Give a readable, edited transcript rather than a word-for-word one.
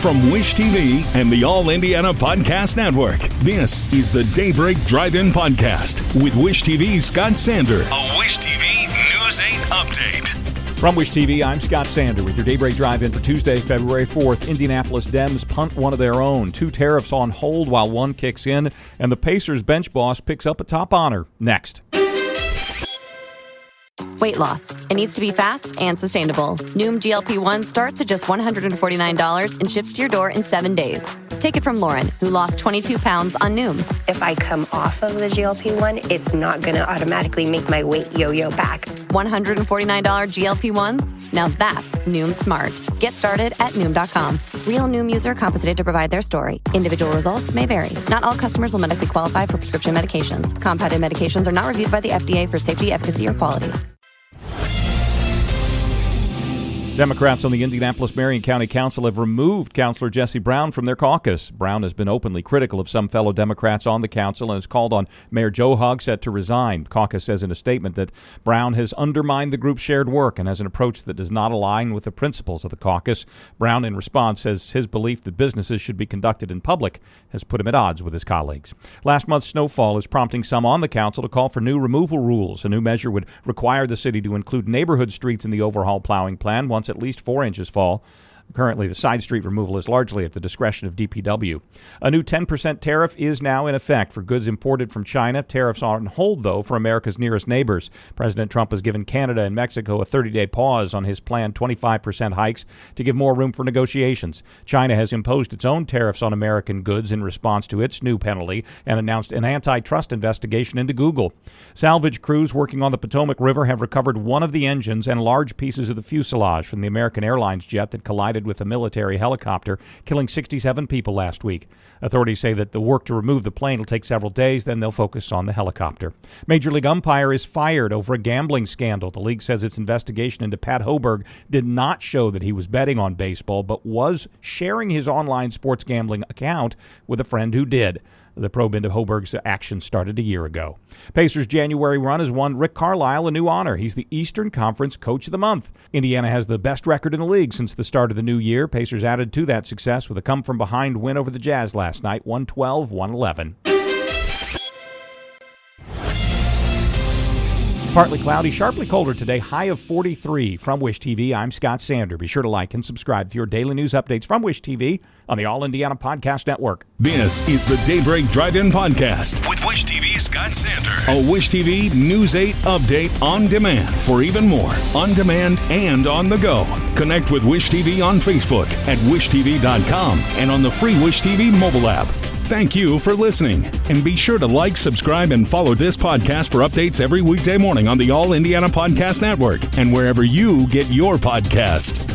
From Wish TV and the All Indiana Podcast Network, this is the Daybreak Drive-In Podcast with Wish TV's Scott Sander. A Wish TV News 8 update. From Wish TV, I'm Scott Sander with your Daybreak Drive-In for Tuesday, February 4th. Indianapolis Dems punt one of their own. 2 tariffs on hold while one kicks in. And the Pacers bench boss picks up a top honor. Next. Weight loss. It needs to be fast and sustainable. Noom GLP-1 starts at just $149 and ships to your door in 7 days. Take it from Lauren, who lost 22 pounds on Noom. If I come off of the GLP-1, it's not going to automatically make my weight yo-yo back. $149 GLP-1s? Now that's Noom smart. Get started at Noom.com. Real Noom user compensated to provide their story. Individual results may vary. Not all customers will medically qualify for prescription medications. Compounded medications are not reviewed by the FDA for safety, efficacy, or quality. Democrats on the Indianapolis Marion County Council have removed Councilor Jesse Brown from their caucus. Brown has been openly critical of some fellow Democrats on the council and has called on Mayor Joe Hogsett to resign. The caucus says in a statement that Brown has undermined the group's shared work and has an approach that does not align with the principles of the caucus. Brown, in response, says his belief that businesses should be conducted in public has put him at odds with his colleagues. Last month's snowfall is prompting some on the council to call for new removal rules. A new measure would require the city to include neighborhood streets in the overhaul plowing plan once at least 4 inches fall. Currently, the side street removal is largely at the discretion of DPW. A new 10% tariff is now in effect for goods imported from China. Tariffs are on hold, though, for America's nearest neighbors. President Trump has given Canada and Mexico a 30-day pause on his planned 25% hikes to give more room for negotiations. China has imposed its own tariffs on American goods in response to its new penalty and announced an antitrust investigation into Google. Salvage crews working on the Potomac River have recovered one of the engines and large pieces of the fuselage from the American Airlines jet that collided with a military helicopter, killing 67 people last week. Authorities say that the work to remove the plane will take several days, then they'll focus on the helicopter. Major League umpire is fired over a gambling scandal. The league says its investigation into Pat Hoberg did not show that he was betting on baseball, but was sharing his online sports gambling account with a friend who did. The probe into Hoberg's actions started a year ago. Pacers' January run has won Rick Carlisle a new honor. He's the Eastern Conference Coach of the Month. Indiana has the best record in the league since the start of the new year. Pacers added to that success with a come-from-behind win over the Jazz last night, 112-111. Partly cloudy, sharply colder today, high of 43. From Wish TV, I'm Scott Sander. Be sure to like and subscribe for your daily news updates from Wish TV on the All Indiana Podcast Network. This is the Daybreak Drive-In Podcast with Wish TV's Scott Sander. A Wish TV News 8 update on demand. For even more, on demand and on the go. Connect with Wish TV on Facebook at wishtv.com and on the free Wish TV mobile app. Thank you for listening, and be sure to like, subscribe, and follow this podcast for updates every weekday morning on the All Indiana Podcast Network and wherever you get your podcast.